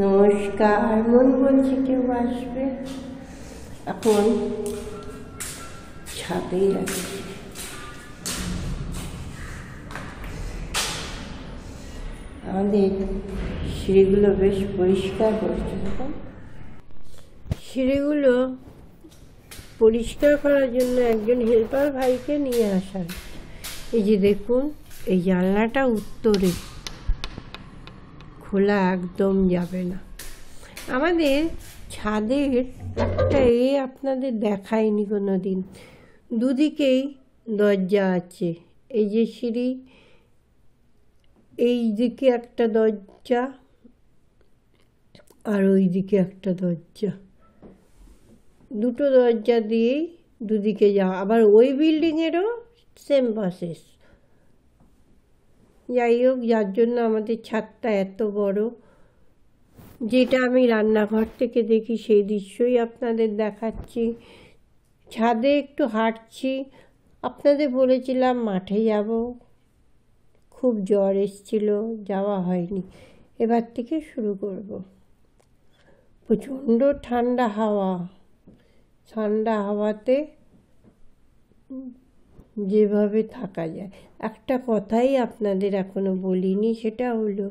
নমস্কার, মন বলছে কেউ আসবে। এখন ছাদেই আছি। আমাদের সিঁড়িগুলো বেশ পরিষ্কার পরিচ্ছন্ন। সিঁড়িগুলো পরিষ্কার করার জন্য একজন হেল্পার ভাইকে নিয়ে আসার। এই যে দেখুন, এই জানলাটা উত্তরে, খোলা একদম যাবে না। আমাদের ছাদের একটা আপনাদের দেখায়নি কোনো দিন, দুদিকেই দরজা আছে। এই যে সিঁড়ি, এই দিকে একটা দরজা আর ওই দিকে একটা দরজা, দুটো দরজা দিয়েই দুদিকে যাওয়া। আবার ওই বিল্ডিংয়েরও সেম প্রসেস। যাই হোক, যার জন্য আমাদের ছাদটা এত বড়, যেটা আমি রান্নাঘর থেকে দেখি সেই দৃশ্যই আপনাদের দেখাচ্ছি। ছাদে একটু হাঁটছি। আপনাদের বলেছিলাম মাঠে যাব, খুব জ্বর এসেছিল, যাওয়া হয়নি। এবার থেকে শুরু করব। প্রচণ্ড ঠান্ডা হাওয়া, ঠান্ডা হাওয়াতে যেভাবে থাকা যায়। একটা কথাই আপনাদের এখনো বলিনি, সেটা হলো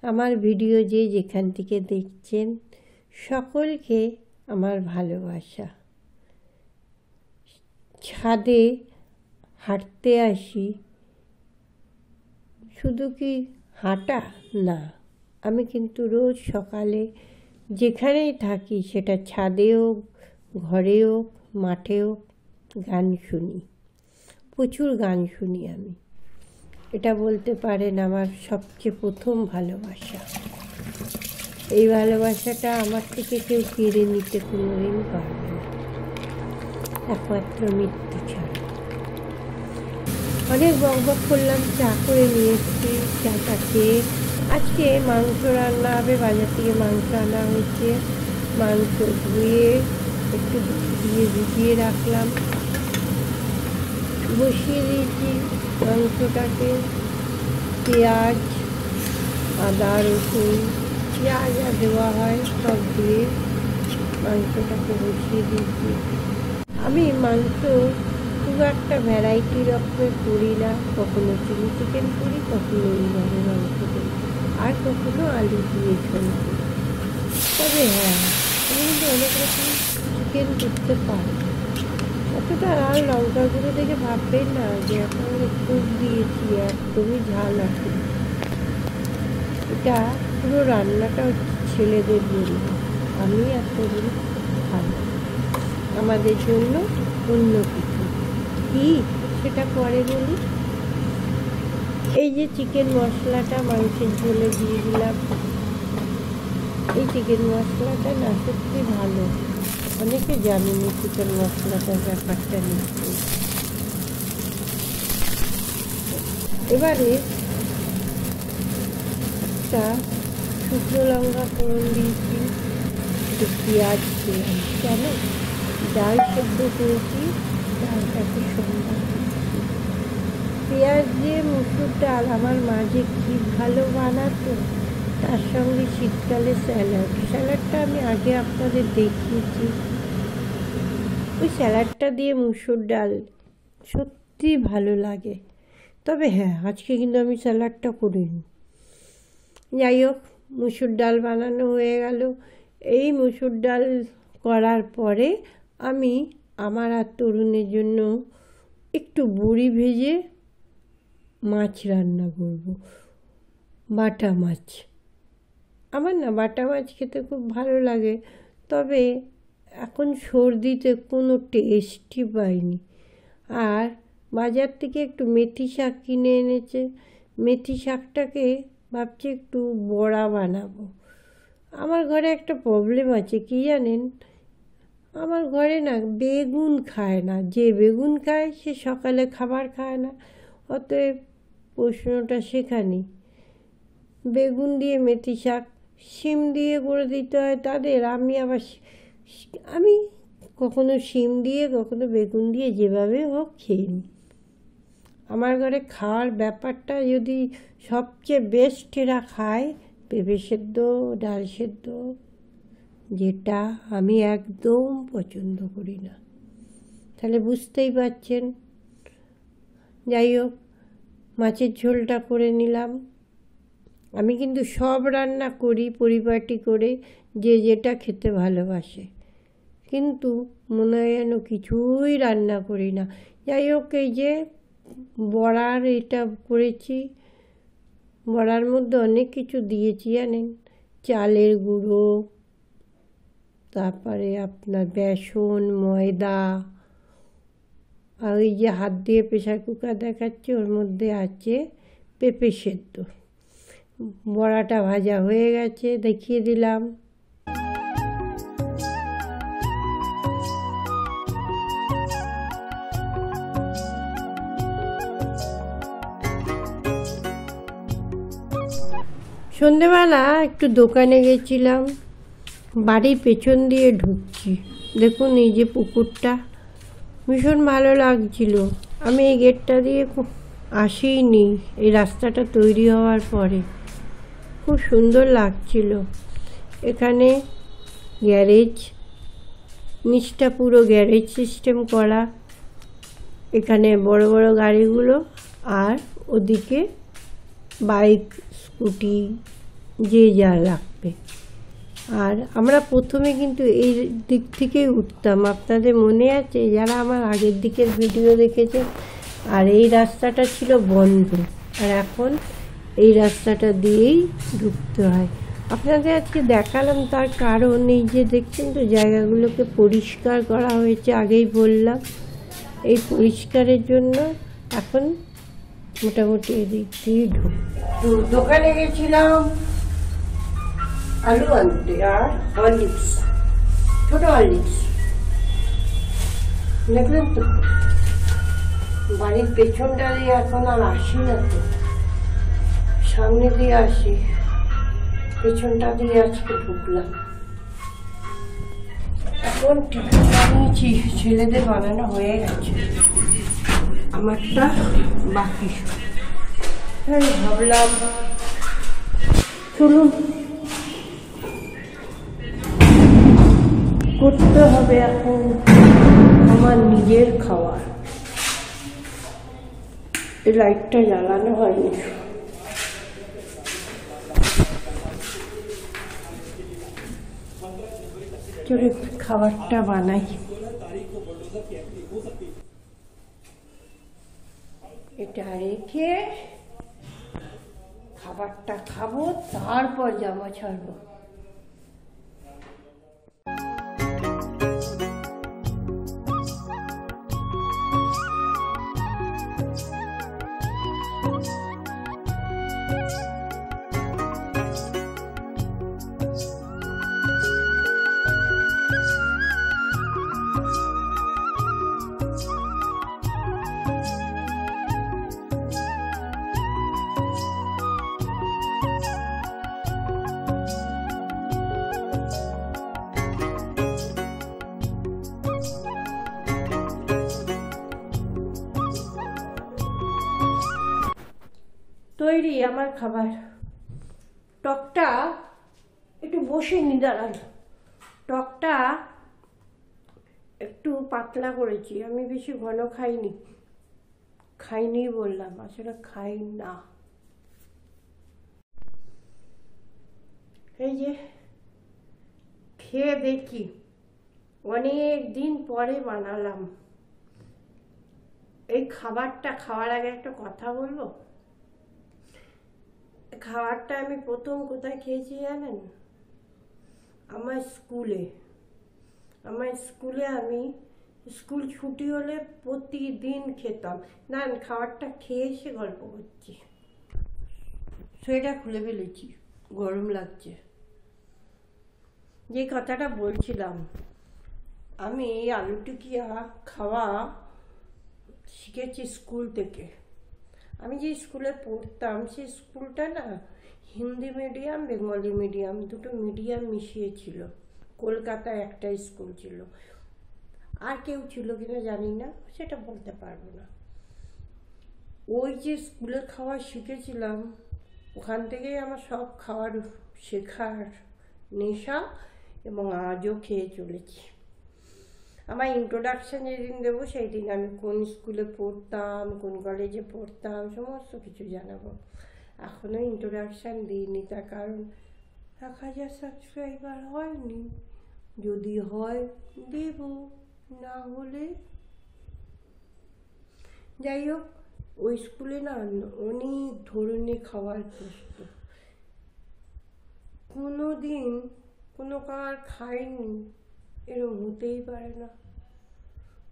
আমার ভিডিও যে যেখান থেকে দেখছেন সকলকে আমার ভালোবাসা। ছাদে হাঁটতে আসি, শুধু কি হাঁটা না, আমি কিন্তু রোজ সকালে যেখানেই থাকি, সেটা ছাদে হোক, ঘরে হোক, মাঠে হোক, গান শুনি। প্রচুর গান শুনি আমি। এটা বলতে পারেন আমার সবচেয়ে প্রথম ভালোবাসা। এই ভালোবাসাটা আমার থেকে কেউ কেড়ে নিতে কোনোদিন পারবে না, একমাত্র মৃত্যু ছাড়া। অনেক বকবক করলাম, চা করে নিয়ে এসেছি। চাটা খেয়ে আজকে মাংস রান্না হবে। বাজার থেকে মাংস আনা হয়েছে। মাংস ধুয়ে একটু দিয়ে ভিজিয়ে রাখলাম, বসিয়ে দিয়েছি মাংসটাকে। পেঁয়াজ, আদা, রসুন, যা যা দেওয়া হয় সব দিয়ে মাংসটাকে বসিয়ে দিয়েছি। আমি মাংস খুব একটা ভ্যারাইটি রকমের করি না, কখনো চিলি চিকেন করি, কখনো এইভাবে মাংস করি, আর কখনো আলু দিয়ে ঝোল করি। তবে হ্যাঁ, আমি কিন্তু অনেক রকম চিকেন করতে পারি। অতটা আর লঙ্কা গুঁড়ো দেখে ভাববেন না যে আপনাদের খুব দিয়েছি, একদমই ঝাল আছে। এটা পুরো রান্নাটা হচ্ছে ছেলেদের জন্য, আমি এতদিন ভালো আমাদের জন্য অন্য কিছু কি সেটা পরে বলি। এই যে চিকেন মশলাটা মাংসের ঝোলে দিয়ে দিলাম। এই চিকেন মশলাটা না সত্যি ভালো, অনেকে জানেনি চিকেন মশলাটার ব্যাপারটা নিশ্চয়ই। এবারে একটা শুকনো লঙ্কা ফোড়ন দিয়েছি, একটু পেঁয়াজ দিলাম। কেন? ডাল সেদ্ধ করেছি, ডালটাকে সুন্দর দিচ্ছি। পেঁয়াজ দিয়ে মুসুর ডাল আমার মাঝে কি ভালো বানাতো, তার সঙ্গে শীতকালে স্যালাডটা আমি আগে আপনাদের দেখিয়েছি। ওই স্যালাডটা দিয়ে মুসুর ডাল সত্যি ভালো লাগে। তবে হ্যাঁ, আজকে কিন্তু আমি স্যালাডটা করিনি। যাই হোক, মুসুর ডাল বানানো হয়ে গেল। এই মুসুর ডাল করার পরে আমি আমার আর তরুণের জন্য একটু বড়ি ভেজে মাছ রান্না করব, বাটা মাছ। আমার না বাটা মাছ খেতে খুব ভালো লাগে, তবে এখন সর্দিতে কোনো টেস্টই পাইনি। আর বাজার থেকে একটু মেথি শাক কিনে এনেছে, মেথি শাকটাকে ভাবছি একটু বড়া বানাবো। আমার ঘরে একটা প্রবলেম আছে, কি জানেন, আমার ঘরে না বেগুন খায় না। যে বেগুন খায় সে সকালে খাবার খায় না, অতএব প্রশ্নটা সেখানে। বেগুন দিয়ে মেথি শাক, শিম দিয়ে করে দিতে হয় তাদের। আমি কখনো শিম দিয়ে, কখনো বেগুন দিয়ে, যেভাবে হোক খেয়ে নিই। আমার ঘরে খাওয়ার ব্যাপারটা যদি সবচেয়ে বেস্ট এরা খায়, পেঁপে সেদ্ধ, ডাল সেদ্ধ, যেটা আমি একদম পছন্দ করি না। তাহলে বুঝতেই পারছেন। যাই হোক, মাছের ঝোলটা করে নিলাম। আমি কিন্তু সব রান্না করি পরিপাটি করে, যে যেটা খেতে ভালোবাসে, কিন্তু মনে হয় যেন কিছুই রান্না করি না। যাই হোক, এই যে বড়ার এটা করেছি, বড়ার মধ্যে অনেক কিছু দিয়েছি জানেন। চালের গুঁড়ো, তারপরে আপনার বেসন, ময়দা, আর ওই যে হাত দিয়ে প্রেশার কুকার দেখাচ্ছে, ওর মধ্যে আছে পেঁপে সেদ্ধ। বড়াটা ভাজা হয়ে গেছে, দেখিয়ে দিলাম। সন্ধেবেলা একটু দোকানে গেছিলাম, বাড়ির পেছন দিয়ে ঢুকছি, দেখুন এই যে পুকুরটা, ভীষণ ভালো লাগছিল। আমি এই গেটটা দিয়ে আসিনি, এই রাস্তাটা তৈরি হওয়ার পরে। খুব সুন্দর লাগছিল। এখানে গ্যারেজ, নিচটা পুরো গ্যারেজ সিস্টেম করা। এখানে বড় বড় গাড়িগুলো, আর ওদিকে বাইক, স্কুটি, যে যা লাগবে। আর আমরা প্রথমে কিন্তু এই দিক থেকেই উঠতাম, আপনাদের মনে আছে যারা আমার আগের দিকের ভিডিও দেখেছে। আর এই রাস্তাটা ছিল বন্ধ, আর এখন এই রাস্তাটা দিয়েই ঢুকতে হয়। আপনাদের আজকে দেখালাম, তার কারণ এই যে দেখছেন তো জায়গাগুলোকে পরিষ্কার করা হয়েছে, আগেই বললাম। এই পরিষ্কারের জন্য এখন মোটামুটি এদিক দিয়ে তো দোকানে গেছিলাম আলু আনতে, আর হরলিক্স, ছোট হরলিক্স, দেখলেন তো। বাড়ির পেছনটা দিয়ে এখন আর আসি না তো, সামনে দিয়ে আসি, পেছনটা দিয়ে আজকে ঢুকলাম। এখন টিফিন বানিয়েছি, ছেলেদের বানানো হয়ে গেছে, আমারটা বাকি। ভাবলাম চলুন, করতে হবে এখন আমার নিজের খাবার। এই লাইটটা জ্বালানো হয়নি, চলে খাবারটা বানাই। এটা রেখে খাবারটা খাবো, তারপর জামা ছাড়বো। তৈরি আমার খাবার। টকটা একটু বসে নি, দাঁড়ান। টকটা একটু পাতলা করেছি, আমি বেশি ঘন খাইনি বললাম, আসলে খাই না। এই যে খেয়ে দেখি, অনেক দিন পরে বানালাম এই খাবারটা। খাওয়ার আগে একটা কথা বলবো, খাবারটা আমি প্রথম কোথায় খেয়েছি জানেন? আমার স্কুলে আমি স্কুল ছুটি হলে প্রতিদিন খেতাম। না, খাবারটা খেয়ে এসে গল্প করছি, সোয়েটার খুলে ফেলেছি, গরম লাগছে। যে কথাটা বলছিলাম, আমি আলু টিকিয়া খাওয়া শিখেছি স্কুল থেকে। আমি যে স্কুলে পড়তাম, সেই স্কুলটা না হিন্দি মিডিয়াম, বেঙ্গলি মিডিয়াম, দুটো মিডিয়াম মিশিয়ে ছিল। কলকাতায় একটা স্কুল ছিল, আর কেউ ছিল কিনা জানি না, সেটা বলতে পারবো না। ওই যে স্কুলে খাওয়া শিখেছিলাম, ওখান থেকেই আমার সব খাওয়ার শেখার নেশা, এবং আজও খেয়ে চলেছি। আমার ইন্ট্রোডাকশান যেদিন দেবো সেই দিন আমি কোন স্কুলে পড়তাম, কোন কলেজে পড়তাম, সমস্ত কিছু জানাবো। এখনও ইন্ট্রোডাকশান দিইনি, তার কারণ 1000 সাবস্ক্রাইবার হয়নি। যদি হয় দেব, না হলে যাই হোক। ওই স্কুলে না অনেক ধরনের খাবার বসত, কোনো দিন কোনো খাবার খাইনি এরকম হতেই পারে না।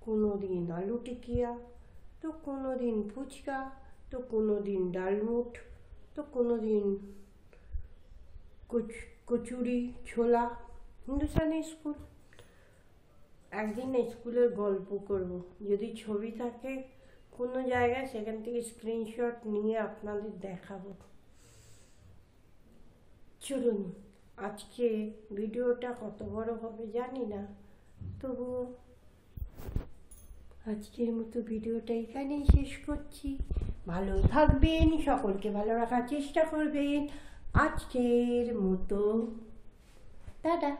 কোনো দিন আলু টিকিয়া, তো কোনো দিন ফুচকা, তো কোনো দিন ডালমুট, তো কোনো দিন কচুরি ছোলা। হিন্দুস্তানি স্কুল। একদিন স্কুলের গল্প করব, যদি ছবি থাকে কোনো জায়গায় সেখান থেকে স্ক্রিনশট নিয়ে আপনাদের দেখাবো। চলুন, আজকে ভিডিওটা কত বড় হবে জানি না, তবু আজকের মতো ভিডিওটা এখানেই শেষ করছি। ভালো থাকবেন, সকলকে ভালো রাখার চেষ্টা করবেন। আজকের মতো টাটা।